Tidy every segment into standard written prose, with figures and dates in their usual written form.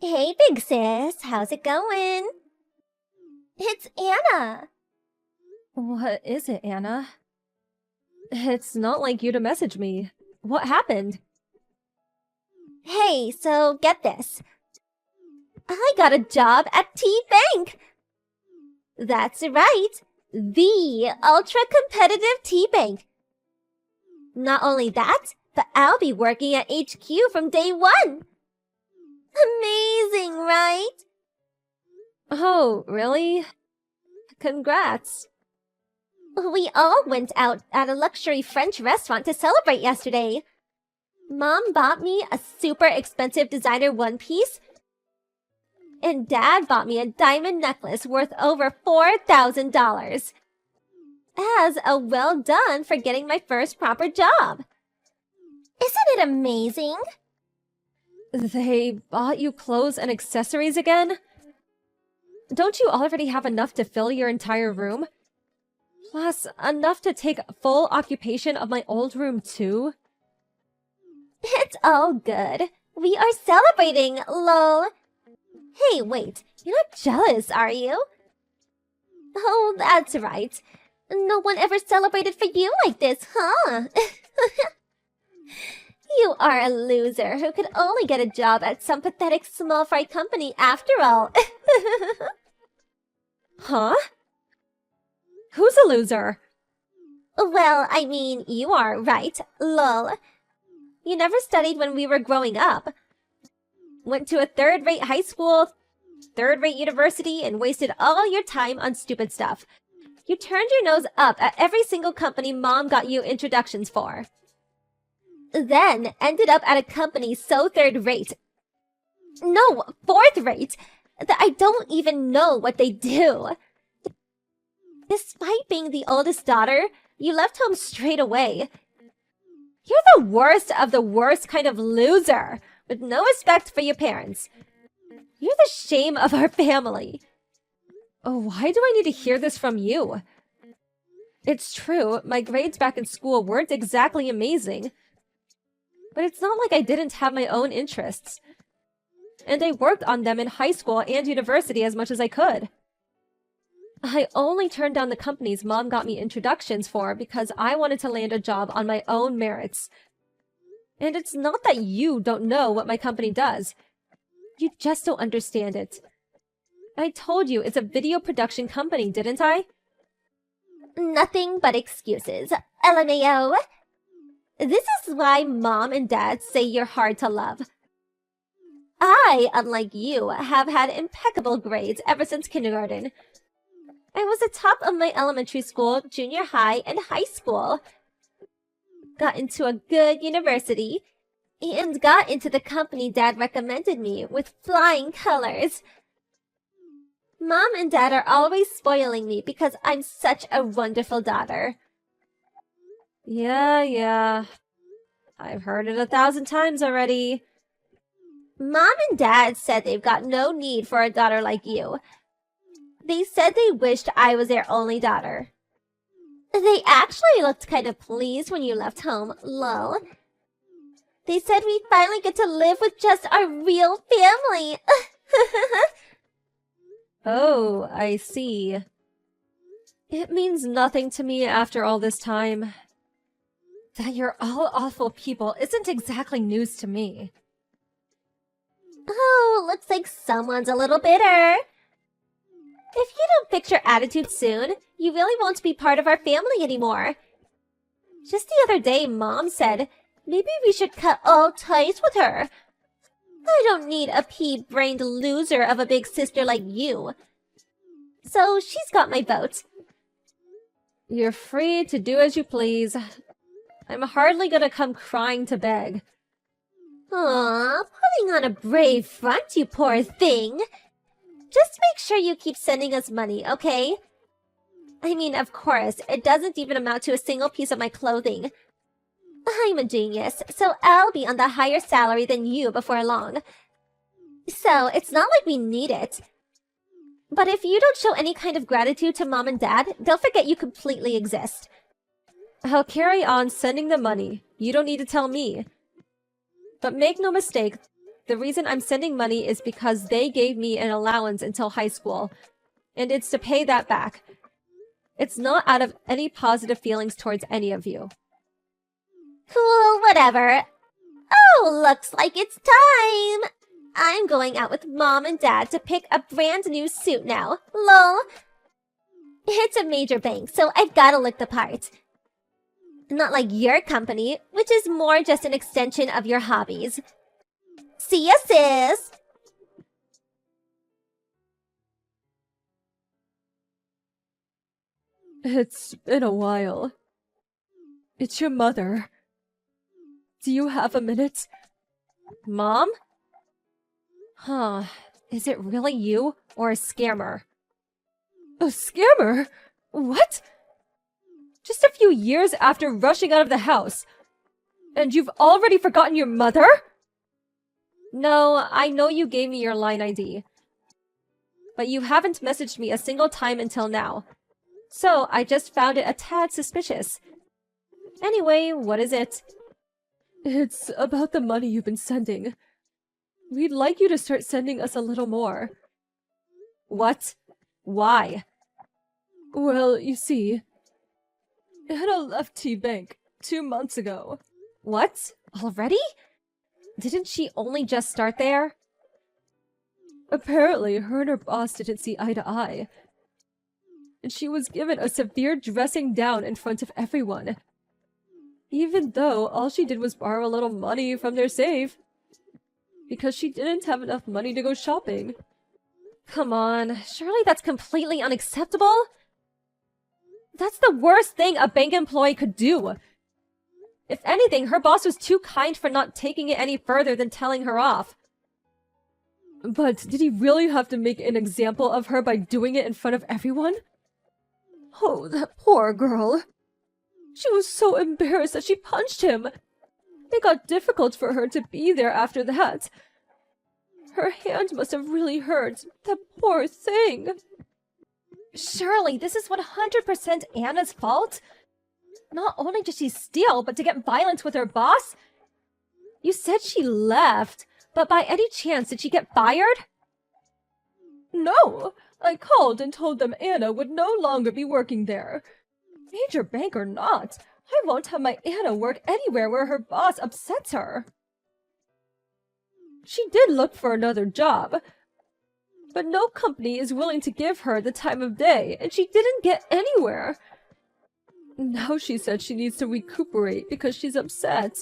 Hey, big sis, how's it going? It's Anna. What is it, Anna? It's not like you to message me. What happened? Hey, so get this. I got a job at T-Bank. That's right, the ultra-competitive T-Bank. Not only that, but I'll be working at HQ from day one. Amazing, right? Oh, really? Congrats. We all went out at a luxury French restaurant to celebrate yesterday. Mom bought me a super expensive designer one piece, and Dad bought me a diamond necklace worth over $4,000. As a well done for getting my first proper job. Isn't it amazing? They bought you clothes and accessories again? Don't you already have enough to fill your entire room? Plus, enough to take full occupation of my old room too? It's all good. We are celebrating, lol. Hey, wait, you're not jealous, are you? Oh, that's right. No one ever celebrated for you like this, huh? You are a loser who could only get a job at some pathetic small fry company after all. Huh? Who's a loser? Well, I mean, you are, right? Lol. You never studied when we were growing up. Went to a third-rate high school, third-rate university, and wasted all your time on stupid stuff. You turned your nose up at every single company Mom got you introductions for. Then ended up at a company so third-rate. No, fourth-rate, that I don't even know what they do. Despite being the oldest daughter, you left home straight away. You're the worst of the worst kind of loser, with no respect for your parents. You're the shame of our family. Oh, why do I need to hear this from you? It's true, my grades back in school weren't exactly amazing. But it's not like I didn't have my own interests. And I worked on them in high school and university as much as I could. I only turned down the companies Mom got me introductions for because I wanted to land a job on my own merits. And it's not that you don't know what my company does. You just don't understand it. I told you it's a video production company, didn't I? Nothing but excuses. LMAO. This is why Mom and Dad say you're hard to love. I, unlike you, have had impeccable grades ever since kindergarten. I was the top of my elementary school, junior high, and high school. Got into a good university, and got into the company Dad recommended me with flying colors. Mom and Dad are always spoiling me because I'm such a wonderful daughter. Yeah. I've heard it 1,000 times already. Mom and Dad said they've got no need for a daughter like you. They said they wished I was their only daughter. They actually looked kind of pleased when you left home, lol. They said we finally get to live with just our real family. Oh, I see. It means nothing to me after all this time. That you're all awful people isn't exactly news to me. Oh, looks like someone's a little bitter. If you don't fix your attitude soon, you really won't be part of our family anymore. Just the other day, Mom said, maybe we should cut all ties with her. I don't need a pea-brained loser of a big sister like you. So she's got my vote. You're free to do as you please. I'm hardly gonna come crying to beg. Aw, putting on a brave front, you poor thing. Just make sure you keep sending us money, okay? I mean, of course, it doesn't even amount to a single piece of my clothing. I'm a genius, so I'll be on the higher salary than you before long. So, it's not like we need it. But if you don't show any kind of gratitude to Mom and Dad, they'll forget you completely exist. I'll carry on sending the money. You don't need to tell me. But make no mistake, The reason I'm sending money is because they gave me an allowance until high school, and it's to pay that back. It's not out of any positive feelings towards any of you. Cool, whatever. Oh, looks like it's time! I'm going out with Mom and Dad to pick a brand new suit now. Lol. It's a major bank, so I've gotta look the part. Not like your company, which is more just an extension of your hobbies. See ya, sis! It's been a while. It's your mother. Do you have a minute? Mom? Huh. Is it really you or a scammer? A scammer? What? Just a few years after rushing out of the house. And you've already forgotten your mother? No, I know you gave me your line ID. But you haven't messaged me a single time until now. So I just found it a tad suspicious. Anyway, what is it? It's about the money you've been sending. We'd like you to start sending us a little more. What? Why? Well, you see, Anna left T-Bank 2 months ago. What? Already? Didn't she only just start there? Apparently, her and her boss didn't see eye to eye. And she was given a severe dressing down in front of everyone. Even though all she did was borrow a little money from their safe. Because she didn't have enough money to go shopping. Come on, surely that's completely unacceptable? That's the worst thing a bank employee could do. If anything, her boss was too kind for not taking it any further than telling her off. But did he really have to make an example of her by doing it in front of everyone? Oh, that poor girl. She was so embarrassed that she punched him. It got difficult for her to be there after that. Her hand must have really hurt. That poor thing. Surely this is 100% Anna's fault? Not only did she steal, but to get violent with her boss? You said she left, but by any chance did she get fired? No, I called and told them Anna would no longer be working there. Major bank or not, I won't have my Anna work anywhere where her boss upsets her. She did look for another job, but no company is willing to give her the time of day, and she didn't get anywhere. Now she said she needs to recuperate because she's upset.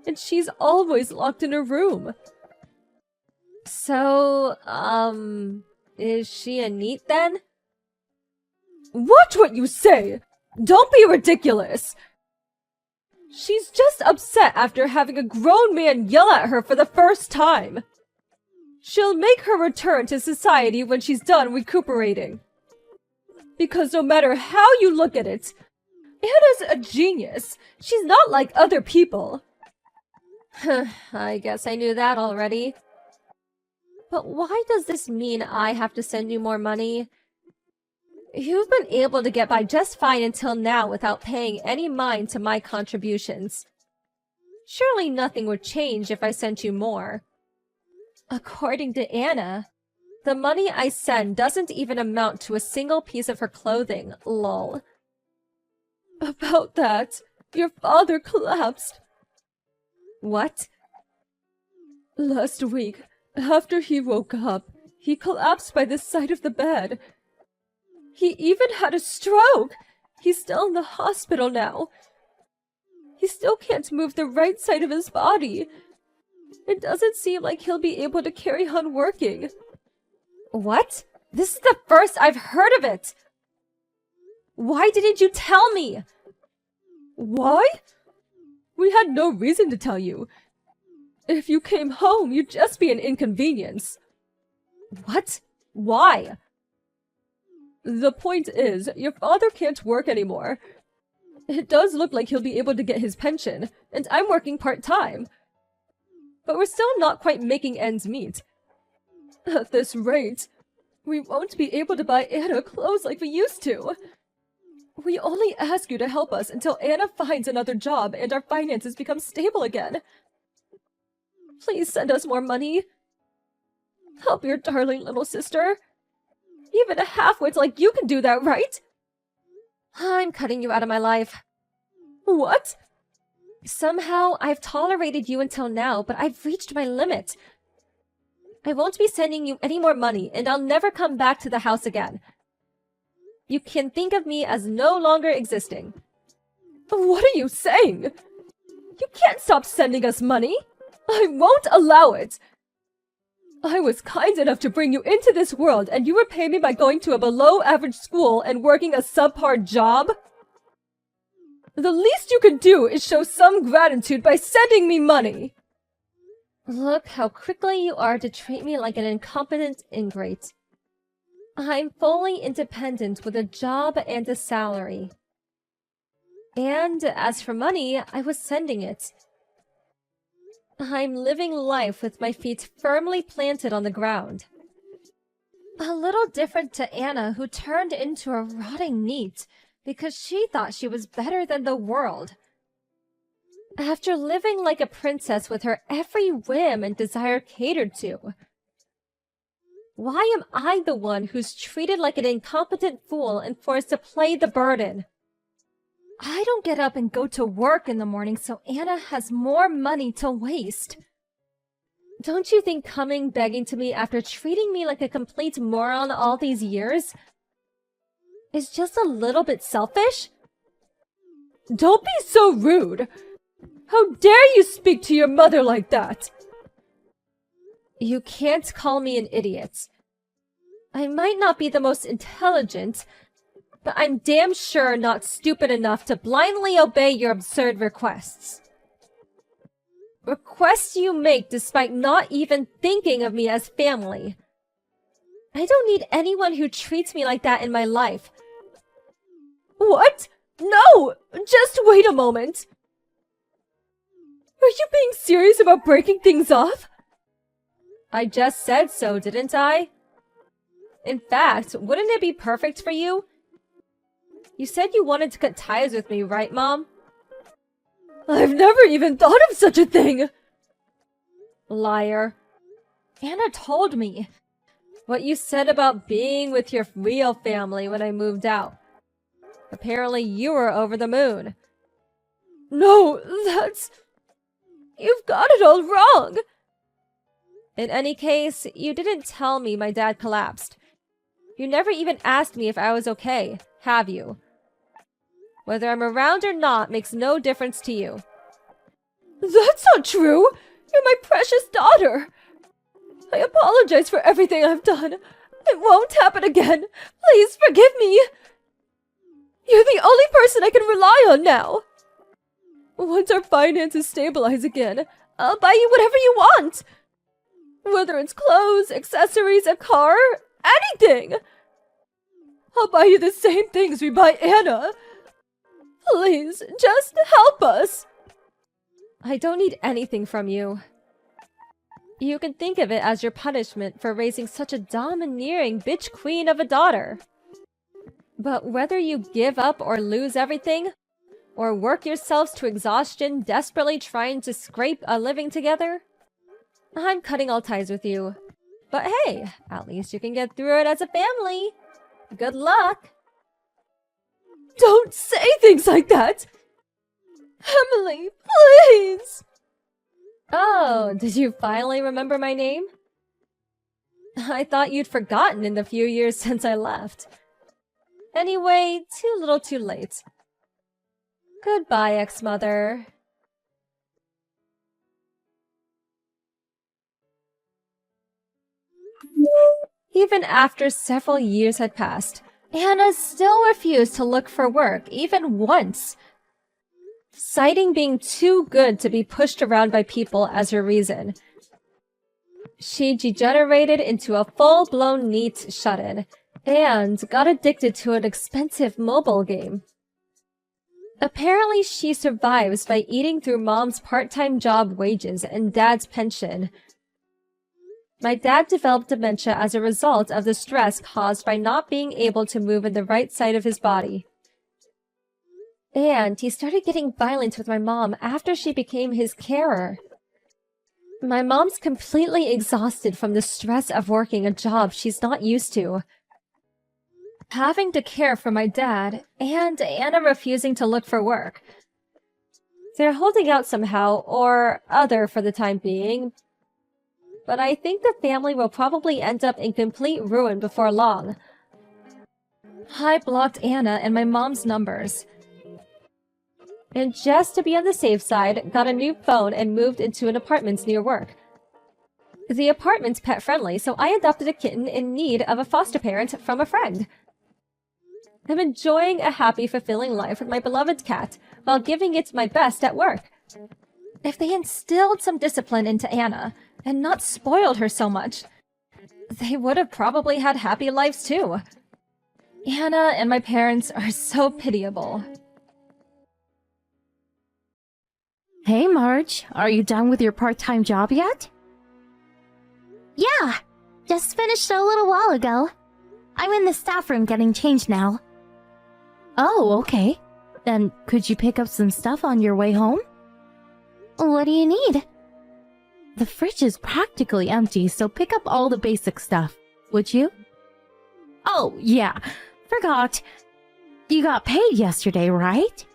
And she's always locked in her room. So, is she a NEET then? Watch what you say! Don't be ridiculous! She's just upset after having a grown man yell at her for the first time. She'll make her return to society when she's done recuperating. Because no matter how you look at it, Anna's a genius. She's not like other people. I guess I knew that already. But why does this mean I have to send you more money? You've been able to get by just fine until now without paying any mind to my contributions. Surely nothing would change if I sent you more. According to Anna, the money I send doesn't even amount to a single piece of her clothing, lol. About that, your father collapsed. What? Last week, after he woke up, he collapsed by the side of the bed. He even had a stroke! He's still in the hospital now. He still can't move the right side of his body. It doesn't seem like he'll be able to carry on working. What? This is the first I've heard of it! Why didn't you tell me? Why? We had no reason to tell you. If you came home, you'd just be an inconvenience. What? Why? The point is, your father can't work anymore. It does look like he'll be able to get his pension, and I'm working part-time. But we're still not quite making ends meet. At this rate, we won't be able to buy Anna clothes like we used to. We only ask you to help us until Anna finds another job and our finances become stable again. Please send us more money. Help your darling little sister. Even a half-wit like you can do that, right? I'm cutting you out of my life. What? Somehow, I've tolerated you until now, but I've reached my limit. I won't be sending you any more money, and I'll never come back to the house again. You can think of me as no longer existing. What are you saying? You can't stop sending us money. I won't allow it. I was kind enough to bring you into this world, and you repay me by going to a below-average school and working a subpar job? The least you can do is show some gratitude by sending me money. Look how quickly you are to treat me like an incompetent ingrate. I'm fully independent with a job and a salary. And as for money, I was sending it. I'm living life with my feet firmly planted on the ground. A little different to Anna, who turned into a rotting neat because she thought she was better than the world. After living like a princess with her every whim and desire catered to. Why am I the one who's treated like an incompetent fool and forced to play the burden? I don't get up and go to work in the morning so Anna has more money to waste. Don't you think coming begging to me after treating me like a complete moron all these years is just a little bit selfish? Don't be so rude! How dare you speak to your mother like that? You can't call me an idiot. I might not be the most intelligent, but I'm damn sure not stupid enough to blindly obey your absurd requests. Requests you make despite not even thinking of me as family. I don't need anyone who treats me like that in my life. What? No! Just wait a moment! Are you being serious about breaking things off? I just said so, didn't I? In fact, wouldn't it be perfect for you? You said you wanted to cut ties with me, right, Mom? I've never even thought of such a thing! Liar. Anna told me what you said about being with your real family when I moved out. Apparently you were over the moon. No, that's... You've got it all wrong! In any case, you didn't tell me my dad collapsed. You never even asked me if I was okay, have you? Whether I'm around or not makes no difference to you. That's not true! You're my precious daughter! I apologize for everything I've done. It won't happen again. Please forgive me! You're the only person I can rely on now! Once our finances stabilize again, I'll buy you whatever you want! Whether it's clothes, accessories, a car, anything! I'll buy you the same things we buy Anna! Please, just help us! I don't need anything from you. You can think of it as your punishment for raising such a domineering bitch queen of a daughter. But whether you give up or lose everything, or work yourselves to exhaustion desperately trying to scrape a living together, I'm cutting all ties with you. But hey, at least you can get through it as a family. Good luck! Don't say things like that! Emily, please! Oh, did you finally remember my name? I thought you'd forgotten in the few years since I left. Anyway, too little too late. Goodbye, ex-mother. Even after several years had passed, Anna still refused to look for work, even once, citing being too good to be pushed around by people as her reason. She degenerated into a full-blown neat shut-in, and got addicted to an expensive mobile game. Apparently she survives by eating through Mom's part-time job wages and Dad's pension. My dad developed dementia as a result of the stress caused by not being able to move in the right side of his body. And he started getting violent with my mom after she became his carer. My mom's completely exhausted from the stress of working a job she's not used to. Having to care for my dad, and Anna refusing to look for work. They're holding out somehow, or other for the time being, but I think the family will probably end up in complete ruin before long. I blocked Anna and my mom's numbers. And just to be on the safe side, got a new phone and moved into an apartment near work. The apartment's pet-friendly, so I adopted a kitten in need of a foster parent from a friend. I'm enjoying a happy, fulfilling life with my beloved cat, while giving it my best at work. If they instilled some discipline into Anna, and not spoiled her so much, they would have probably had happy lives too. Anna and my parents are so pitiable. Hey, Marge, are you done with your part-time job yet? Yeah, just finished a little while ago. I'm in the staff room getting changed now. Oh, okay. Then could you pick up some stuff on your way home? What do you need? The fridge is practically empty, so pick up all the basic stuff, would you? Oh, yeah, forgot. You got paid yesterday, right?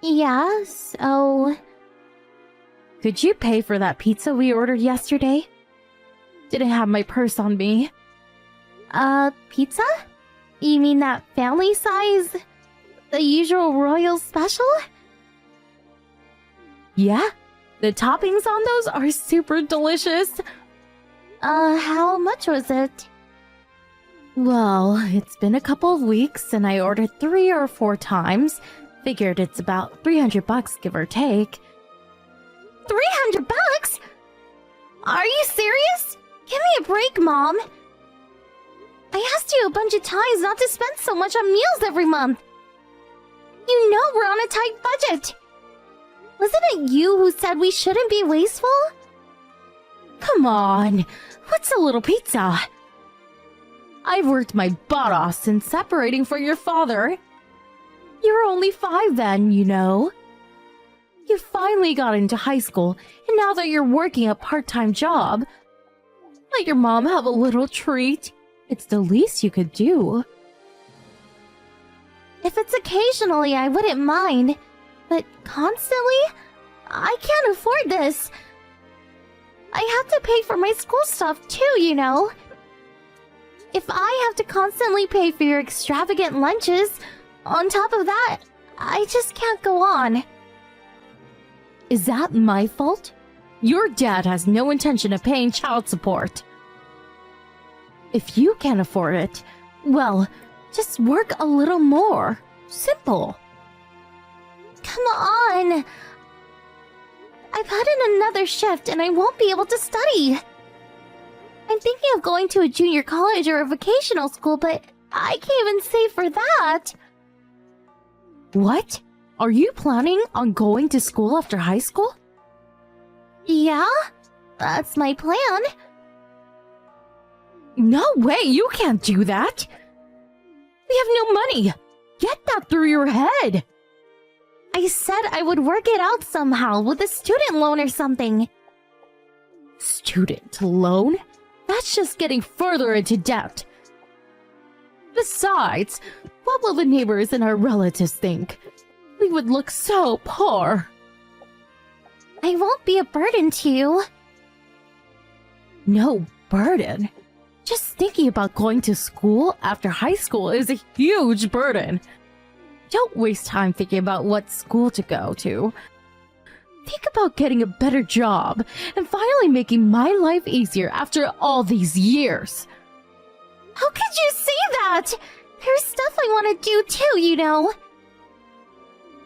Yeah, so... Could you pay for that pizza we ordered yesterday? Didn't have my purse on me. Pizza? You mean that family size? The usual royal special? Yeah, the toppings on those are super delicious. How much was it? Well, it's been a couple of weeks and I ordered 3 or 4 times. Figured it's about $300 give or take. $300? Are you serious? Give me a break, Mom. I asked you a bunch of times not to spend so much on meals every month. You know we're on a tight budget. Wasn't it you who said we shouldn't be wasteful? Come on, what's a little pizza? I've worked my butt off since separating from your father. You were only 5 then, you know. You finally got into high school, and now that you're working a part-time job, let your mom have a little treat. It's the least you could do. If it's occasionally, I wouldn't mind. But constantly? I can't afford this. I have to pay for my school stuff too, you know. If I have to constantly pay for your extravagant lunches, on top of that, I just can't go on. Is that my fault? Your dad has no intention of paying child support. If you can't afford it, well, just work a little more. Simple. Come on! I put in another shift and I won't be able to study. I'm thinking of going to a junior college or a vocational school, but I can't even save for that. What? Are you planning on going to school after high school? Yeah, that's my plan. No way, you can't do that. We have no money. Get that through your head. I said I would work it out somehow with a student loan or something. Student loan? That's just getting further into debt. Besides, what will the neighbors and our relatives think? We would look so poor. I won't be a burden to you. No burden? Just thinking about going to school after high school is a huge burden. Don't waste time thinking about what school to go to. Think about getting a better job and finally making my life easier after all these years. How could you say that? There's stuff I want to do too, you know.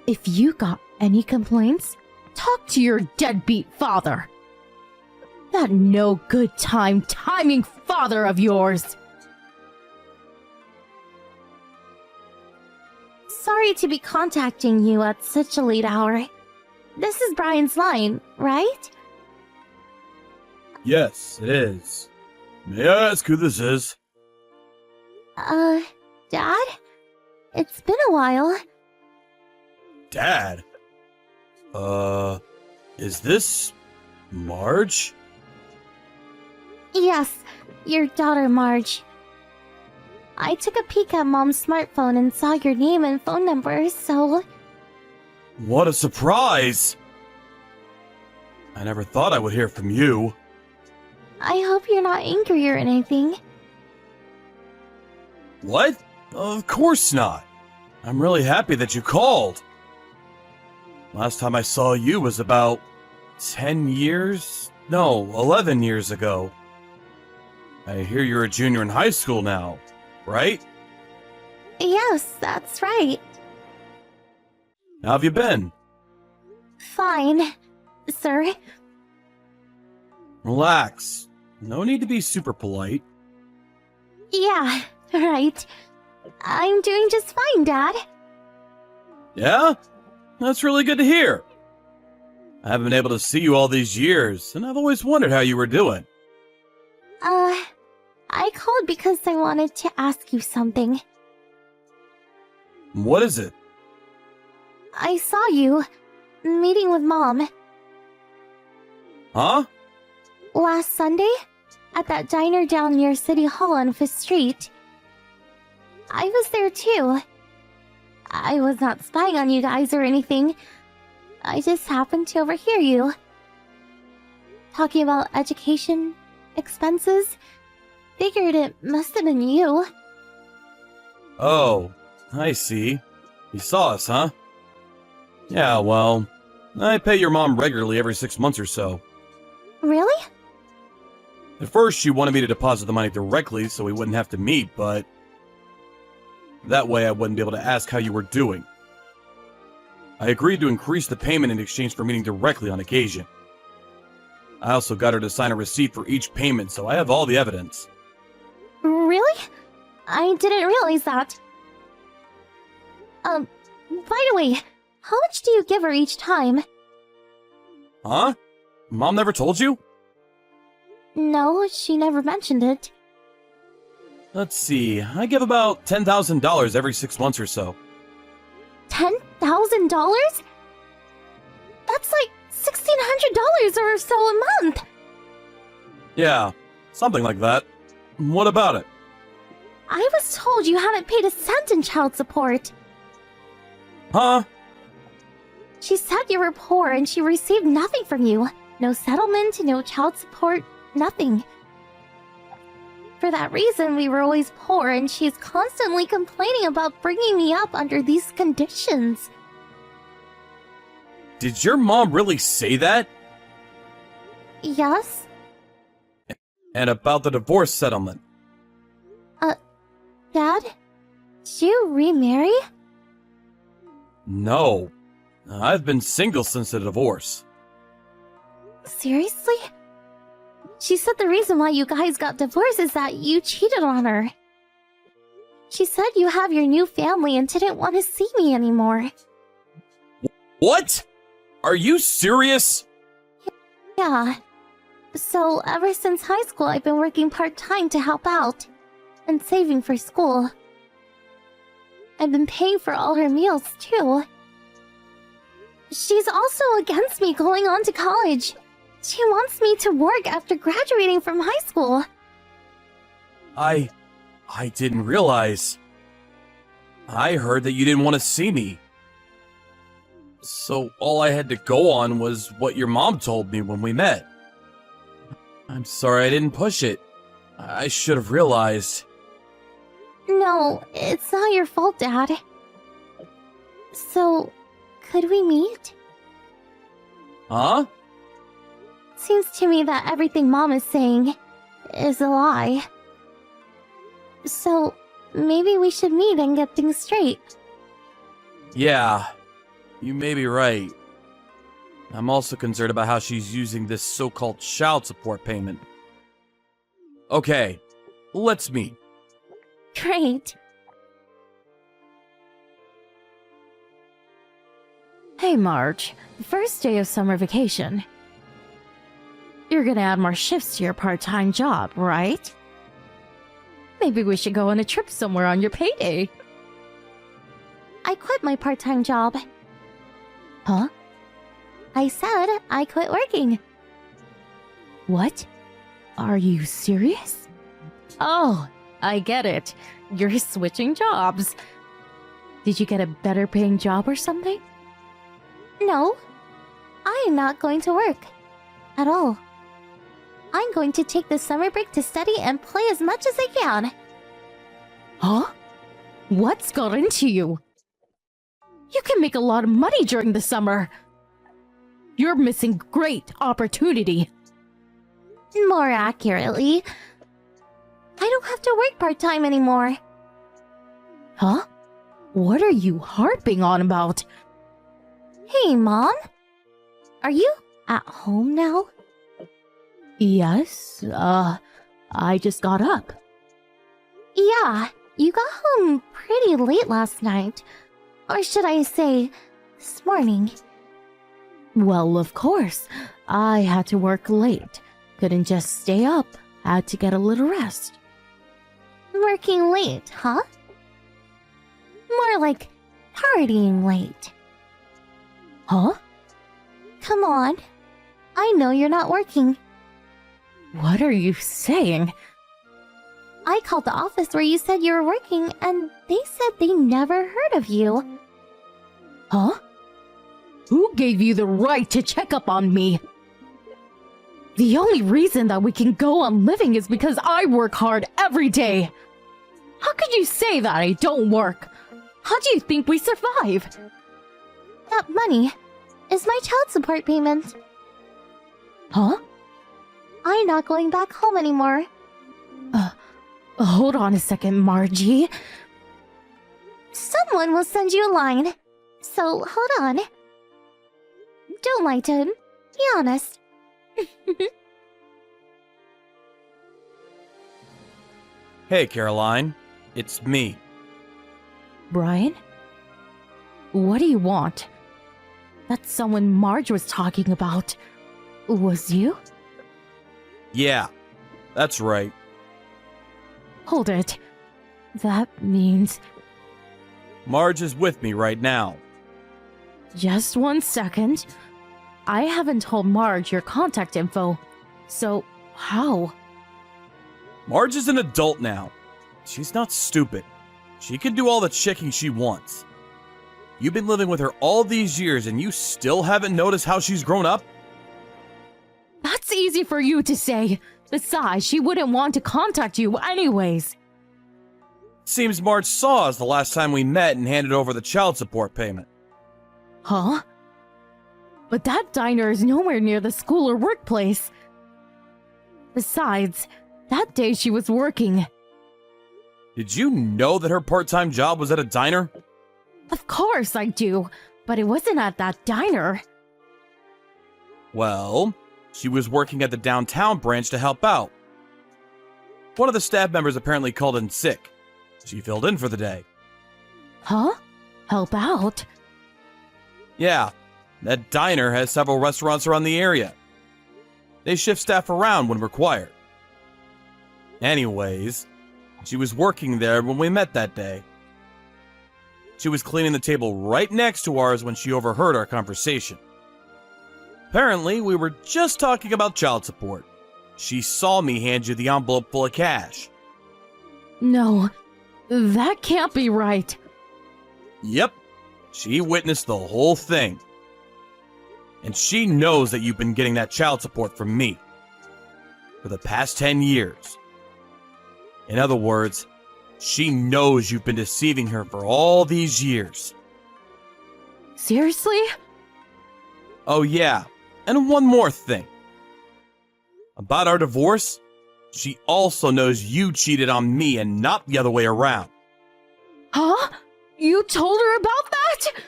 If you got any complaints, talk to your deadbeat father. That no good timing father of yours. Sorry to be contacting you at such a late hour. This is Brian's line, right? Yes, it is. May I ask who this is? Dad? It's been a while. Dad? Is this Marge? Yes, your daughter Marge. I took a peek at Mom's smartphone and saw your name and phone number, so... What a surprise! I never thought I would hear from you. I hope you're not angry or anything. What? Of course not. I'm really happy that you called. Last time I saw you was about 10 years? No, 11 years ago. I hear you're a junior in high school now, right? Yes, that's right. How have you been? Fine, sir. Relax. No need to be super polite. Yeah, right. I'm doing just fine, Dad. Yeah? That's really good to hear. I haven't been able to see you all these years, and I've always wondered how you were doing. I called because I wanted to ask you something. What is it? I saw you meeting with Mom Huh? last Sunday at that diner down near City Hall on 5th Street. I was there too. I was not spying on you guys or anything. I just happened to overhear you talking about education expenses. Figured it must have been you. Oh, I see. You saw us, huh? Yeah, well, I pay your mom regularly every 6 months or so. Really? At first, she wanted me to deposit the money directly so we wouldn't have to meet, but that way I wouldn't be able to ask how you were doing. I agreed to increase the payment in exchange for meeting directly on occasion. I also got her to sign a receipt for each payment, so I have all the evidence. Really? I didn't realize that. By the way, how much do you give her each time? Huh? Mom never told you? No, she never mentioned it. Let's see, I give about $10,000 every 6 months or so. $10,000? That's like $1,600 or so a month. Yeah, something like that. What about it? I was told you haven't paid a cent in child support. Huh? She said you were poor and she received nothing from you. No settlement, no child support, nothing. For that reason, we were always poor and she's constantly complaining about bringing me up under these conditions. Did your mom really say that? Yes? And about the divorce settlement? Dad? Did you remarry? No. I've been single since the divorce. Seriously? She said the reason why you guys got divorced is that you cheated on her. She said you have your new family and didn't want to see me anymore. What? Are you serious? Yeah. So, ever since high school, I've been working part-time to help out. And saving for school. I've been paying for all her meals, too. She's also against me going on to college. She wants me to work after graduating from high school. I didn't realize. I heard that you didn't want to see me. So all I had to go on was what your mom told me when we met. I'm sorry I didn't push it. I should have realized. No, it's not your fault, Dad. So, could we meet? Huh? Seems to me that everything Mom is saying is a lie. So, maybe we should meet and get things straight. Yeah, you may be right. I'm also concerned about how she's using this so-called child support payment. Okay, let's meet. Great. Hey, Marge. First day of summer vacation. You're gonna add more shifts to your part-time job, right? Maybe we should go on a trip somewhere on your payday. I quit my part-time job. Huh? I said I quit working. What? Are you serious? Oh, I get it. You're switching jobs. Did you get a better paying job or something? No, I am not going to work. At all. I'm going to take the summer break to study and play as much as I can. Huh? What's got into you? You can make a lot of money during the summer. You're missing great opportunity. More accurately, I don't have to work part-time anymore. Huh? What are you harping on about? Hey, Mom. Are you at home now? Yes, I just got up. Yeah, you got home pretty late last night. Or should I say, this morning. Well, of course. I had to work late. Couldn't just stay up. Had to get a little rest. Working late, huh? More like partying late. Huh? Come on. I know you're not working. What are you saying? I called the office where you said you were working, and they said they never heard of you. Huh? Who gave you the right to check up on me? The only reason that we can go on living is because I work hard every day. How could you say that I don't work? How do you think we survive? That money is my child support payment. Huh? I'm not going back home anymore. Hold on a second, Margie. Someone will send you a line. So, hold on. Don't lie to him. Be honest. Hey, Caroline. It's me. Brian? What do you want? That's someone Marge was talking about. Was you? Yeah, that's right. Hold it. That means... Marge is with me right now. Just 1 second. I haven't told Marge your contact info. So, how? Marge is an adult now. She's not stupid. She can do all the checking she wants. You've been living with her all these years and you still haven't noticed how she's grown up? That's easy for you to say. Besides, she wouldn't want to contact you anyways. Seems Marge saw us the last time we met and handed over the child support payment. Huh? But that diner is nowhere near the school or workplace. Besides, that day she was working. Did you know that her part-time job was at a diner? Of course I do, but it wasn't at that diner. Well, she was working at the downtown branch to help out. One of the staff members apparently called in sick. She filled in for the day. Huh? Help out? Yeah, that diner has several restaurants around the area. They shift staff around when required. Anyways, she was working there when we met that day. She was cleaning the table right next to ours when she overheard our conversation. Apparently, we were just talking about child support. She saw me hand you the envelope full of cash. No, that can't be right. Yep, she witnessed the whole thing. And she knows that you've been getting that child support from me for the past 10 years. In other words, she knows you've been deceiving her for all these years. Seriously? Oh yeah, and one more thing. About our divorce, she also knows you cheated on me and not the other way around. Huh? You told her about that?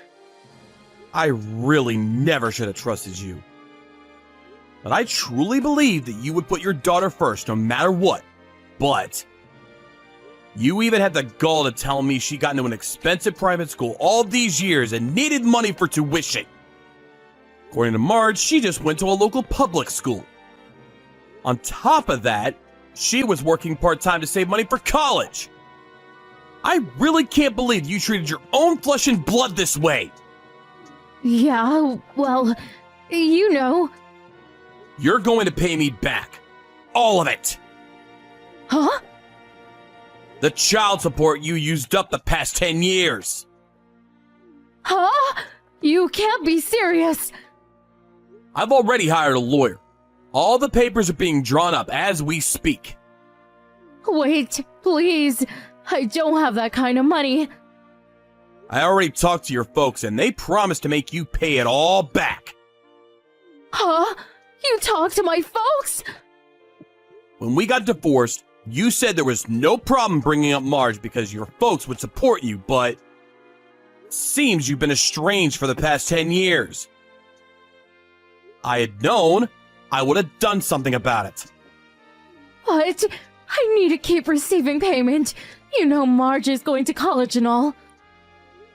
I really never should have trusted you. But I truly believed that you would put your daughter first no matter what. But you even had the gall to tell me she got into an expensive private school all these years and needed money for tuition. According to Marge, she just went to a local public school. On top of that, she was working part-time to save money for college. I really can't believe you treated your own flesh and blood this way. Yeah, well, you know. You're going to pay me back. All of it. Huh? The child support you used up the past 10 years. Huh? You can't be serious. I've already hired a lawyer. All the papers are being drawn up as we speak. Wait, please. I don't have that kind of money. I already talked to your folks and they promised to make you pay it all back. Huh? You talked to my folks? When we got divorced, you said there was no problem bringing up Marge because your folks would support you, but seems you've been estranged for the past 10 years. I had known, I would have done something about it. What? I need to keep receiving payment. You know Marge is going to college and all.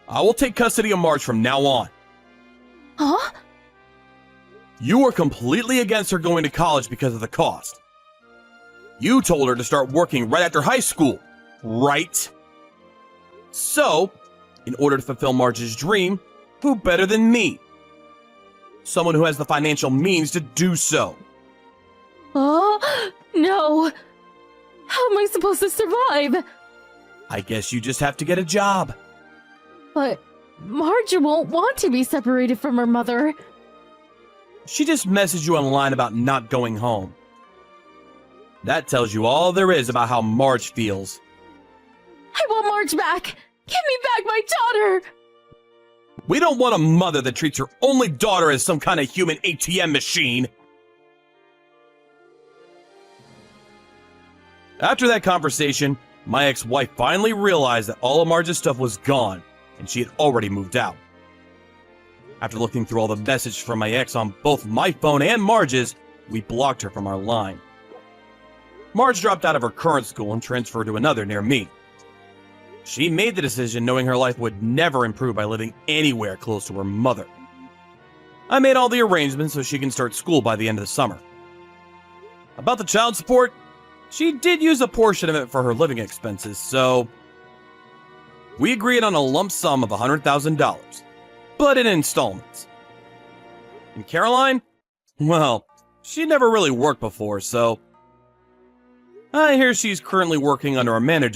I will take custody of Marge from now on. Huh? You were completely against her going to college because of the cost. You told her to start working right after high school, right? So, in order to fulfill Marge's dream, who better than me? Someone who has the financial means to do so. Oh, no. How am I supposed to survive? I guess you just have to get a job. But Marge won't want to be separated from her mother. She just messaged you online about not going home. That tells you all there is about how Marge feels. I want Marge back. Give me back my daughter. We don't want a mother that treats her only daughter as some kind of human ATM machine. After that conversation, my ex-wife finally realized that all of Marge's stuff was gone, and she had already moved out. After looking through all the messages from my ex on both my phone and Marge's, we blocked her from our line. Marge dropped out of her current school and transferred to another near me. She made the decision knowing her life would never improve by living anywhere close to her mother. I made all the arrangements so she can start school by the end of the summer. About the child support, she did use a portion of it for her living expenses, so we agreed on a lump sum of $100,000, but in installments. And Caroline? Well, she never really worked before, so I hear she's currently working under a manager